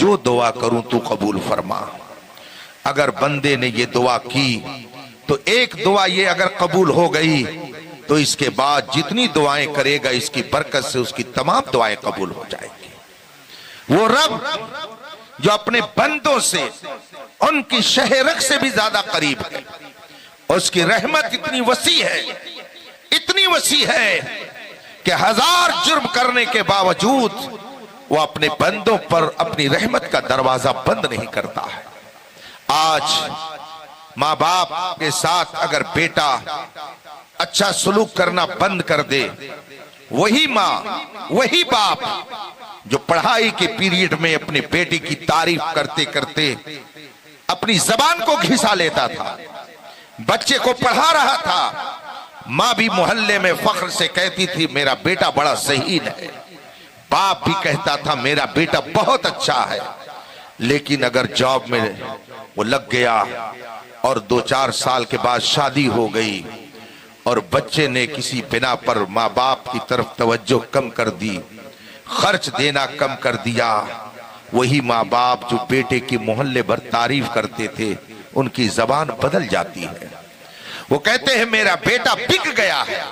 जो दुआ करूं तू कबूल फरमा। अगर बंदे ने ये दुआ की तो एक दुआ ये अगर कबूल हो गई तो इसके बाद जितनी दुआएं करेगा इसकी बरकत से उसकी तमाम दुआएं कबूल हो जाएंगी। वो रब जो अपने बंदों से उनकी शहरक से भी ज्यादा करीब है, उसकी रहमत इतनी वसी है, इतनी वसी है कि 1000 जुर्म करने के बावजूद वो अपने बंदों पर अपनी रहमत का दरवाजा बंद नहीं करता है। आज माँ बाप के साथ अगर बेटा अच्छा सलूक करना बंद कर दे, वही माँ वही बाप जो पढ़ाई के पीरियड में अपने बेटे की तारीफ करते करते अपनी जबान को घिसा लेता था, बच्चे को पढ़ा रहा था, माँ भी मोहल्ले में फख्र से कहती थी मेरा बेटा बड़ा ज़हीन है, बाप भी कहता था मेरा बेटा बहुत अच्छा है। लेकिन अगर जॉब में वो लग गया और 2-4 साल के बाद शादी हो गई और बच्चे ने किसी बिना पर माँ बाप की तरफ तवज्जो कम कर दी, खर्च देना कम कर दिया, वही माँ बाप जो बेटे की मोहल्ले भर तारीफ करते थे उनकी जबान बदल जाती है। वो कहते हैं मेरा बेटा बिक गया है,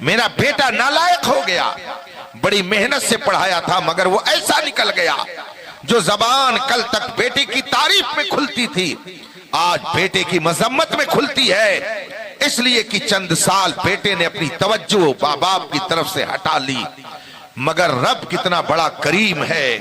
मेरा बेटा नालायक हो गया, बड़ी मेहनत से पढ़ाया था मगर वो ऐसा निकल गया। जो जबान कल तक बेटे की तारीफ में खुलती थी आज बेटे की मजम्मत में खुलती है, इसलिए कि चंद साल बेटे ने अपनी तवज्जो माँ बाप की तरफ से हटा ली। मगर रब कितना बड़ा करीम है,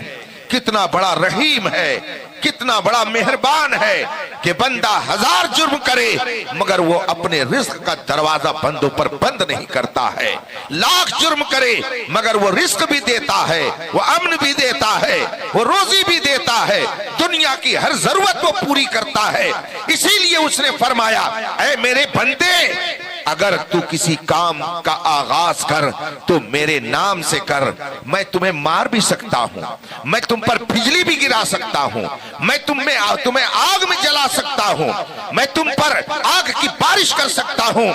कितना बड़ा रहीम है, कितना बड़ा मेहरबान है कि बंदा 1000 जुर्म करे मगर वो अपने रिस्क का दरवाजा बंदों पर बंद नहीं करता है। लाख जुर्म करे मगर वो रिस्क भी देता है, वो अमन भी देता है, वो रोजी भी देता है, दुनिया की हर जरूरत वो पूरी करता है। इसीलिए उसने फरमाया ऐ मेरे बंदे अगर तू किसी काम का आगाज कर तो मेरे नाम से कर, मैं तुम्हें मार भी सकता हूँ, मैं तुम पर बिजली भी गिरा सकता हूँ, मैं तुम्हें आग में जला सकता हूँ, मैं तुम पर आग की बारिश कर सकता हूँ,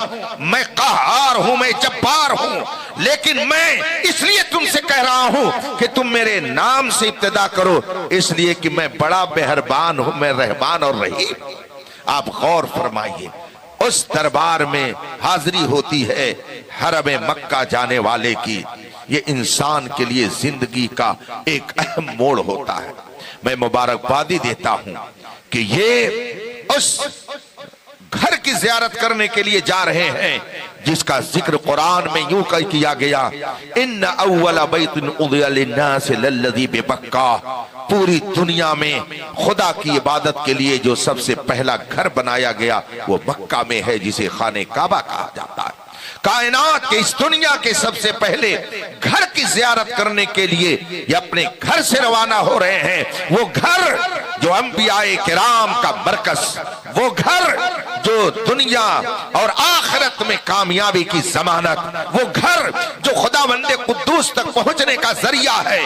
मैं कहहार हूँ, मैं जब्बार हूँ, लेकिन मैं इसलिए तुमसे कह रहा हूँ कि तुम मेरे नाम से इब्तिदा करो, इसलिए कि मैं बड़ा मेहरबान हूँ, मैं रहमान और रहीम। आप गौर फरमाइए, उस दरबार में हाजिरी होती है हरम मक्का जाने वाले की, ये इंसान के लिए जिंदगी का एक अहम मोड़ होता है। मैं मुबारकबादी देता हूं कि ये उस घर की जियारत करने के लिए जा रहे हैं जिसका जिक्र कुरान में यूं किया गया, इन्ना अव्वला बैतुन उदिया लिन्नास लल्लज़ी बिबक्का, पूरी दुनिया में खुदा की इबादत के लिए जो सबसे पहला घर बनाया गया वो मक्का में है, जिसे खाने काबा कहा जाता है। कायनात के इस दुनिया के सबसे पहले घर की जियारत करने के लिए ये अपने घर से रवाना हो रहे हैं। वो घर जो अंबियाए किराम का मरकज, वो घर जो दुनिया और आखिरत में कामयाबी की जमानत, वो घर जो खुदावंदे कुद्दूस तक पहुंचने का जरिया है।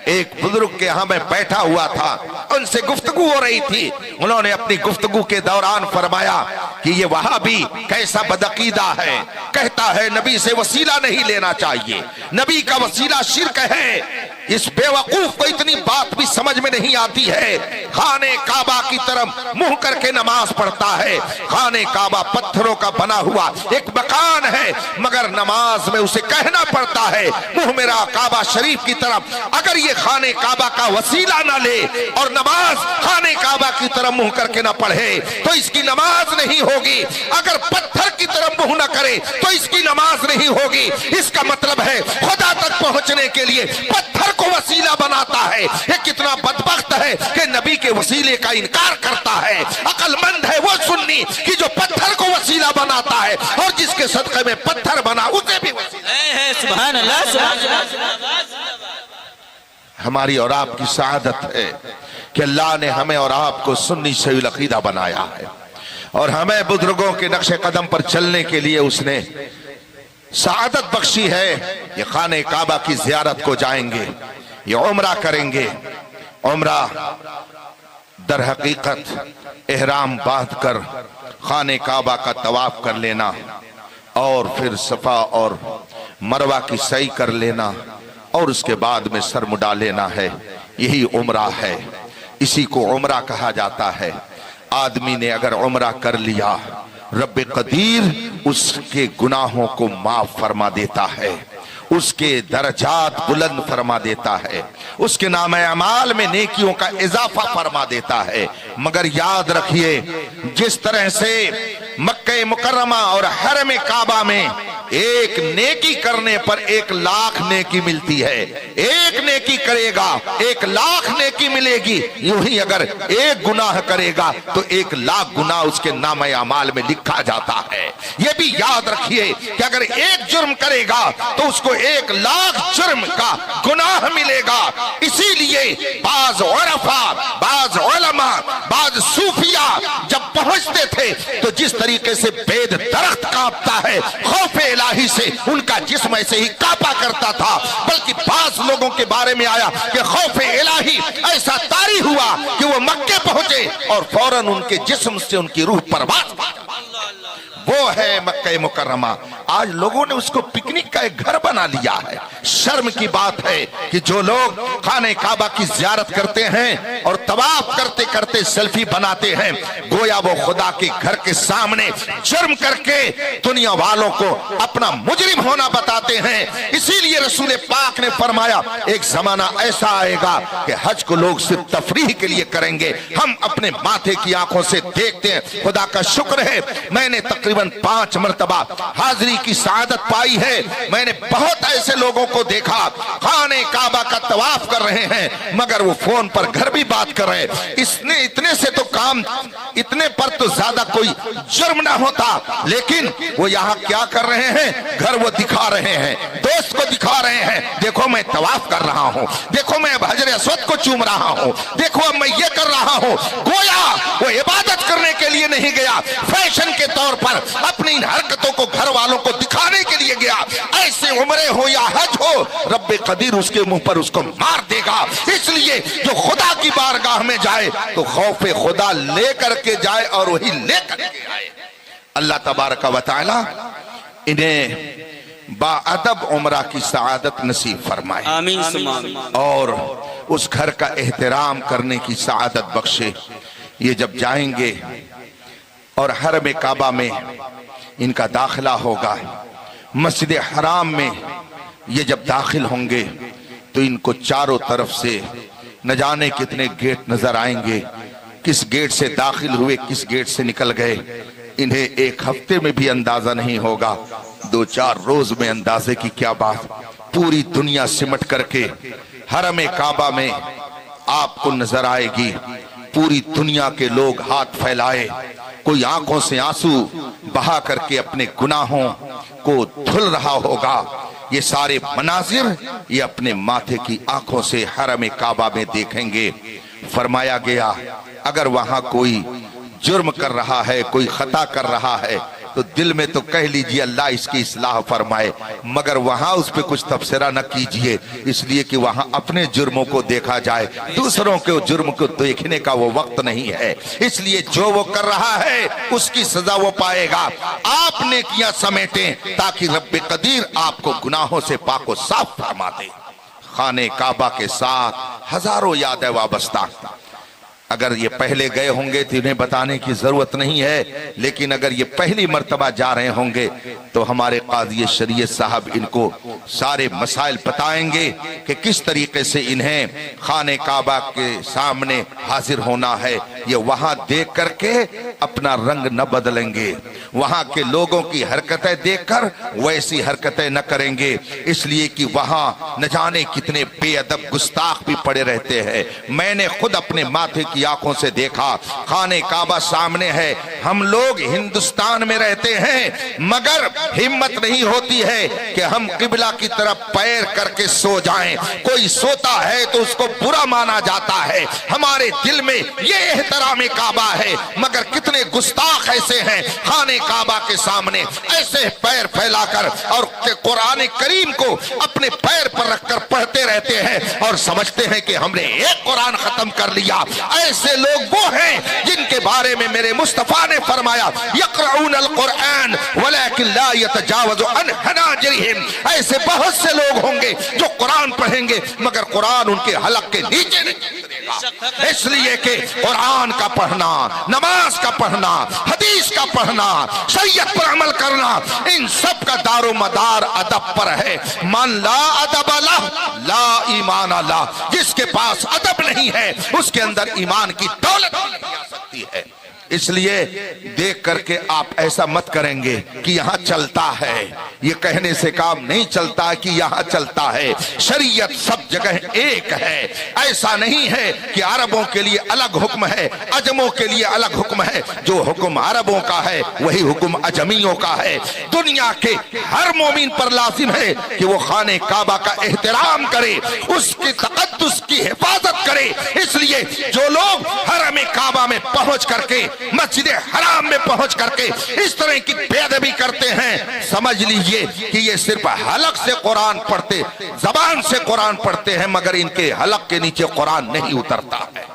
एक बुजुर्ग के यहां मैं बैठा हुआ था, उनसे गुफ्तगू हो रही थी, उन्होंने अपनी गुफ्तगू के दौरान फरमाया कि ये वहाबी कैसा बदअकीदा है, कहता है नबी से वसीला नहीं लेना चाहिए, नबी का वसीला शिर्क है। इस बेवकूफ को इतनी बात भी समझ में नहीं आती है, खाने काबा की तरफ मुंह करके नमाज पढ़ता है। खाने काबा पत्थरों का बना हुआ एक मकान है, मगर नमाज में उसे कहना पड़ता है मुंह मेरा काबा शरीफ की तरफ। अगर ये खाने काबा का वसीला ना ले और नमाज खाने काबा की तरफ मुंह करके ना पढ़े तो इसकी नमाज नहीं होगी। अगर पत्थर की तरफ मुंह ना करे तो इसकी नमाज नहीं होगी। इसका मतलब है खुदा तक पहुंचने के लिए पत्थर को वसीला बनाता है। ये कितना बदबख्त है कि नबी के वसीले का इनकार करता है। अक्लमंद है वो सुन्नी कि जो पत्थर को वसीला बनाता है और जिसके सदक़े में पत्थर बना उसे भी वसीला। सुभान अल्लाह, सुभान अल्लाह। हमारी और आपकी सआदत है कि अल्लाह ने हमें और आपको सुन्नी सही अकीदा बनाया है और हमें बुजुर्गों के नक्शे कदम पर चलने के लिए उसने सआदत बख्शी है। ये खाने काबा की जियारत को जाएंगे, ये उम्रा करेंगे। उम्रा दर हकीकत एहराम बांध कर खाने काबा का तवाफ कर लेना और फिर सफा और मरवा की सई कर लेना और उसके बाद में सर मुड़ा लेना है, यही उम्रा है। इसी को उम्रा कहा जाता है। आदमी ने अगर उम्रा कर लिया, रब्बे कदीर उसके गुनाहों को माफ फरमा देता है, उसके दर्जात बुलंद फरमा देता है, उसके नामे अमाल में नेकियों का इजाफा फरमा देता है। मगर याद रखिए, जिस तरह से मक्के मुकर्रमा और हरम काबा में एक नेकी करने पर 1,00,000 नेकी मिलती है, एक नेकी करेगा 1,00,000 नेकी मिलेगी, यूं ही अगर एक गुनाह करेगा तो 1,00,000 गुनाह उसके नामे अमाल में लिखा जाता है। यह भी याद रखिए कि अगर एक जुर्म करेगा तो उसको 1,00,000 जुर्म का गुनाह मिलेगा। इसीलिए बाज उलमा, बाज उलमा, बाज सूफिया जब पहुंचते थे तो जिस तरीके से बेद दरख्त कांपता है, खौफे इलाही से उनका जिस्म ऐसे ही कांपा करता था। बल्कि बाज लोगों के बारे में आया कि खौफे इलाही ऐसा तारी हुआ कि वो मक्के पहुंचे और फौरन उनके जिस्म से उनकी रूह परवाज। वो है मक्का मुकर्रमा। आज लोगों ने उसको पिकनिक का एक घर बना लिया है। शर्म की बात है कि जो लोग खाने काबा की जियारत करते हैं और तवाफ करते करते सेल्फी बनाते हैं, गोया वो खुदा के घर के सामने जुर्म करके दुनिया वालों को अपना मुजरिम होना बताते हैं। इसीलिए रसूल पाक ने फरमाया, एक जमाना ऐसा आएगा कि हज को लोग सिर्फ तफरीह के लिए करेंगे। हम अपने माथे की आंखों से देखते हैं। खुदा का शुक्र है, मैंने तकरीबन 5 मरतबा हाजिरी की सआदत पाई है। मैंने बहुत ऐसे लोगों को देखा खाने काबा का तवाफ कर रहे हैं, मगर वो फोन पर घर भी बात कर रहे हैं। इसने इतने से तो काम, इतने पर तो ज्यादा कोई जुर्म ना होता, लेकिन वो यहाँ क्या कर रहे हैं? घर वो दिखा रहे हैं, दोस्त को दिखा रहे हैं, देखो मैं तवाफ कर रहा हूँ, देखो मैं हजर अस्वद को चूम रहा हूँ, देखो अब मैं ये कर रहा हूँ। गोया वो इबादत करने के लिए नहीं गया, फैशन के तौर पर अपनी इन हरकतों को घर वालों को दिखाने के लिए गया। ऐसे उम्रे हो या हज हो, रब्बे कदीर उसके मुंह पर उसको मार देगा। इसलिए जो खुदा की बारगाह में जाए तो खौफे खुदा लेकर के जाए और वही लेकर के आए। अल्लाह तबारक व तआला इन्हें बाअदब उम्रा की सआदत नसीब फरमाए, आमीन। और उस घर का एहतराम करने की सआदत बख्शे। ये जब जाएंगे और हरम काबा में इनका दाखिला होगा, मस्जिद हराम में ये जब दाखिल होंगे तो इनको चारों तरफ से न जाने कितने गेट नजर आएंगे। किस गेट से दाखिल हुए, किस गेट से निकल गए, इन्हें एक हफ्ते में भी अंदाजा नहीं होगा, 2-4 रोज में अंदाजे की क्या बात। पूरी दुनिया सिमट करके हरम काबा में आपको नजर आएगी। पूरी दुनिया के लोग हाथ फैलाए, कोई आंखों से आंसू बहा करके अपने गुनाहों को धुल रहा होगा। ये सारे मनाजिर ये अपने माथे की आंखों से हरम काबा में देखेंगे। फरमाया गया, अगर वहां कोई जुर्म कर रहा है, कोई खता कर रहा है, तो दिल में तो कह लीजिए अल्लाह इसकी इस्लाह फरमाए, मगर वहां उस पर कुछ तबसरा न कीजिए, इसलिए कि वहां अपने जुर्मों को देखा जाए, दूसरों के जुर्म को देखने का वो वक्त नहीं है। इसलिए जो वो कर रहा है उसकी सजा वो पाएगा। आप नेकियां समेटें ताकि रब्बे कदीर आपको गुनाहों से पाको साफ फरमा दे। खाने काबा के साथ हजारों यादें वाबस्ता। अगर ये पहले गए होंगे तो इन्हें बताने की जरूरत नहीं है, लेकिन अगर ये पहली मर्तबा जा रहे होंगे तो हमारे काज़ी शरीयत साहब इनको सारे मसाइल बताएंगे कि किस तरीके से इन्हें खाने काबा के सामने हाजिर होना है। ये वहां देख करके अपना रंग न बदलेंगे, वहां के लोगों की हरकतें देखकर वैसी हरकतें न करेंगे, इसलिए कि वहां न जाने कितने बेअदब गुस्ताख भी पड़े रहते हैं। मैंने खुद अपने माथे की आंखों से देखा, खाने काबा सामने है, हम लोग हिंदुस्तान में रहते हैं, मगर हिम्मत नहीं होती है कि हम किबला की तरफ पैर करके सो जाएं। कोई सोता है तो उसको बुरा माना जाता है। हमारे दिल में ये एहतराम काबा है, मगर कितने गुस्ताख ऐसे हैं खाने काबा के सामने ऐसे पैर फैलाकर और कुरान करीम को अपने पैर पर रखकर पढ़ते रहते हैं और समझते हैं कि हमने एक कुरान खत्म कर लिया। ऐसे लोग वो हैं जिनके बारे में मेरे मुस्तफा ने फरमाया, यक़रऊन अल कुरान वलाकिन ला यतजावज़ु अन हनाजिरिहिम। ऐसे बहुत से लोग होंगे जो कुरान पढ़ेंगे मगर कुरान उनके हलक के नीचे नहीं। देगा। इसलिए कि कुरान का पढ़ना, नमाज का पढ़ना, हदीस का पढ़ना, शरीयत पर अमल करना, इन सब का दारो मदार अदब पर है। मन ला अदब लह ला ईमान अल्लाह, जिसके पास अदब नहीं है उसके अंदर ईमान की दौलत नहीं आ सकती है। इसलिए देख करके आप ऐसा मत करेंगे कि यहां चलता है, ये कहने से काम नहीं चलता कि यहां चलता है। शरीयत सब जगह एक है। ऐसा नहीं है कि अरबों के लिए अलग हुक्म है, अजमों के लिए अलग हुक्म है। जो हुक्म अरबों का है वही हुक्म अजमियों का है। दुनिया के हर मोमिन पर लाजिम है कि वो खाने काबा का एहतराम करे, उसकी तकद्दुस की हिफाजत करे। इसलिए जो लोग हरम काबा में पहुंच करके, मस्जिद हराम में पहुंच करके इस तरह की बेअदबी करते हैं, समझ लीजिए कि ये सिर्फ हलक से कुरान पढ़ते, जबान से कुरान पढ़ते हैं, मगर इनके हलक के नीचे कुरान नहीं उतरता है।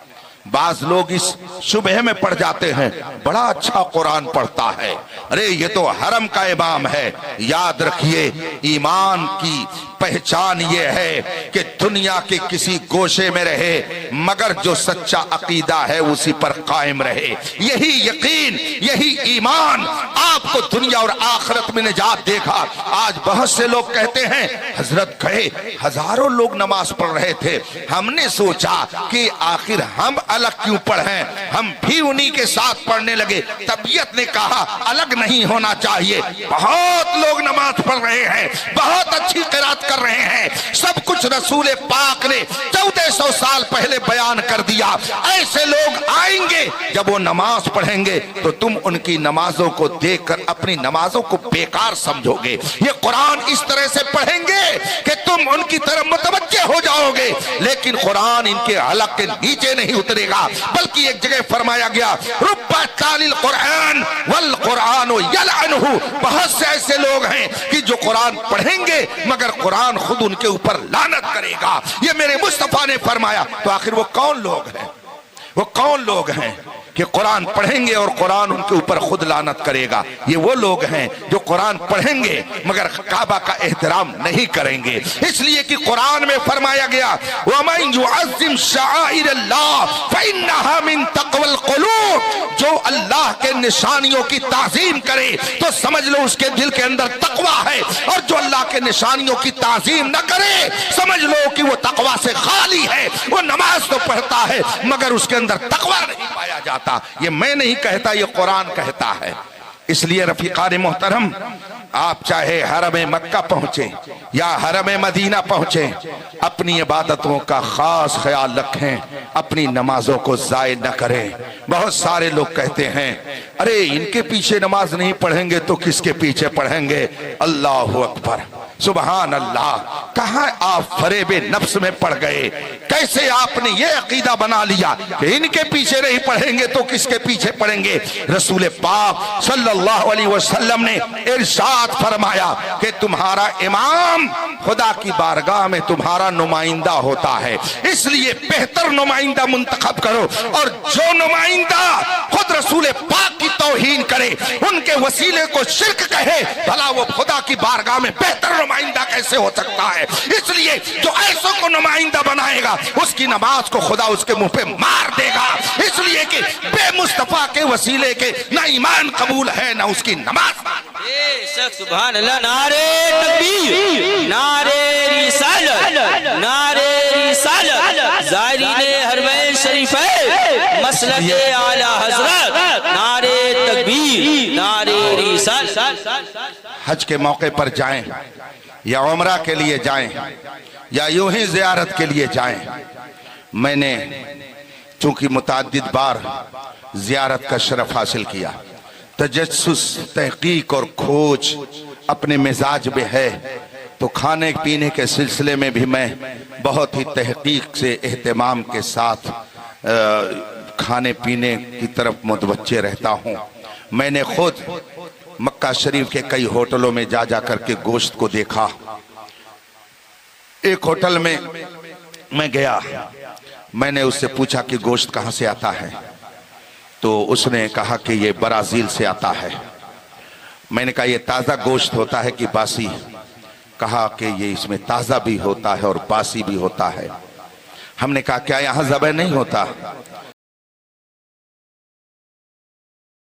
बाज लोग इस शुबह में पढ़ जाते हैं, बड़ा अच्छा कुरान पढ़ता है, अरे ये तो हरम का इमाम है। याद रखिए, ईमान की पहचान ये है कि दुनिया के किसी गोशे में रहे मगर जो सच्चा अकीदा है उसी पर कायम रहे। यही यकीन, यही ईमान आपको दुनिया और आखिरत में निजात देगा। आज बहुत से लोग कहते हैं हजरत गए, हजारों लोग नमाज पढ़ रहे थे, हमने सोचा कि आखिर हम अलग क्यों पढ़ें, हम भी उन्हीं के साथ पढ़ने लगे। तबीयत ने कहा अलग नहीं होना चाहिए। बहुत लोग नमाज पढ़ रहे हैं, बहुत अच्छी किरात कर रहे हैं, सब कुछ रसूल पाक ने 1400 साल पहले बयान कर दिया। ऐसे लोग आएंगे जब वो नमाज पढ़ेंगे तो तुम उनकी नमाजों को देखकर अपनी नमाजों को बेकार समझोगे। ये कुरान इस तरह से पढ़ेंगे कि तुम उनकी तरफ मुतवज्जे हो जाओगे, लेकिन कुरान इनके हलक के नीचे नहीं उतरेगा। बल्कि एक जगह फरमाया गया रुब्बा तालिल कुरान वल कुरान यलअनहु, बहुत से ऐसे लोग हैं कि जो कुरान पढ़ेंगे मगर कुरान खुद उनके ऊपर लानत करेगा। ये मेरे मुस्तफा ने फरमाया। तो आखिर वो कौन लोग हैं, वो कौन लोग हैं कि कुरान पढ़ेंगे और कुरान उनके ऊपर खुद लानत करेगा? ये वो लोग हैं जो कुरान पढ़ेंगे मगर काबा का एहतराम नहीं करेंगे। इसलिए कि कुरान में फरमाया गया वमन युअज़्ज़िम शआइरल्लाह फइन्नहा मिन तक़वल क़ुलूब, जो अल्लाह के निशानियों की ताज़ीम करे तो समझ लो उसके दिल के अंदर तकवा है, और जो अल्लाह के निशानियों की ताज़ीम न करे समझ लो कि वो तकवा से खाली है। वो नमाज तो पढ़ता है मगर उसके अंदर तकवा नहीं पाया जाता। ये मैं नहीं कहता, ये कुरान कहता है। इसलिए रफीकान मोहतरम, आप चाहे हरम मक्का पहुंचे या हरम मदीना पहुंचे, अपनी इबादतों का खास ख्याल रखें, अपनी नमाजों को जाय न करें। बहुत सारे लोग कहते हैं अरे इनके पीछे नमाज नहीं पढ़ेंगे तो किसके पीछे पढ़ेंगे? अल्लाहु अकबर, सुबहान अल्लाह। कहां आप फरेबे नफ्स में पड़ गए? कैसे आपने ये अकीदा बना लिया कि इनके पीछे नहीं पढ़ेंगे तो किसके पीछे पढ़ेंगे? रसूल पाक सल्लल्लाहु अलैहि वसल्लम ने इरशाद फरमाया कि तुम्हारा इमाम खुदा की बारगाह में तुम्हारा नुमाइंदा होता है, इसलिए बेहतर नुमाइंदा मुंतखब करो। और जो नुमाइंदा खुद रसूल पाक की तौहीन करे, उनके वसीले को शिर्क कहे, भला वो खुदा की बारगाह में बेहतर नुमाइंदा कैसे हो सकता है? इसलिए जो ऐसों को नुमाइंदा बनाएगा उसकी नमाज को खुदा उसके मुंह पे मार देगा। इसलिए कि बेमुस्तफा के वसीले के ना ईमान कबूल है ना उसकी नमाज। सुभान अल्लाह, नारे तकबीर, नारे रिसालत, नारे रिसालत, ज़ायरीने हरमैन शरीफैन, मसलके आला हज़रत, नारे तकबीर, नारे रिसालत। हज के मौके पर जाएं या उम्रा के लिए जाएं या यूं ही ज़ियारत के लिए जाएं, मैंने चूंकि मुतअद्दिद बार ज़ियारत का शरफ हासिल किया, तजस्सुस, तहकीक और खोज अपने मिजाज में है, तो खाने पीने के सिलसिले में भी मैं बहुत ही तहकीक से एहतमाम के साथ खाने पीने की तरफ मुतवज्जे रहता हूँ। मैंने खुद मक्का शरीफ के कई होटलों में जा जा करके गोश्त को देखा। एक होटल में मैं गया, मैंने उससे पूछा कि गोश्त कहाँ से आता है, तो उसने कहा कि ये ब्राजील से आता है। मैंने कहा ये ताज़ा गोश्त होता है कि बासी? कहा कि ये इसमें ताज़ा भी होता है और बासी भी होता है। हमने कहा क्या यहां ज़बह नहीं होता?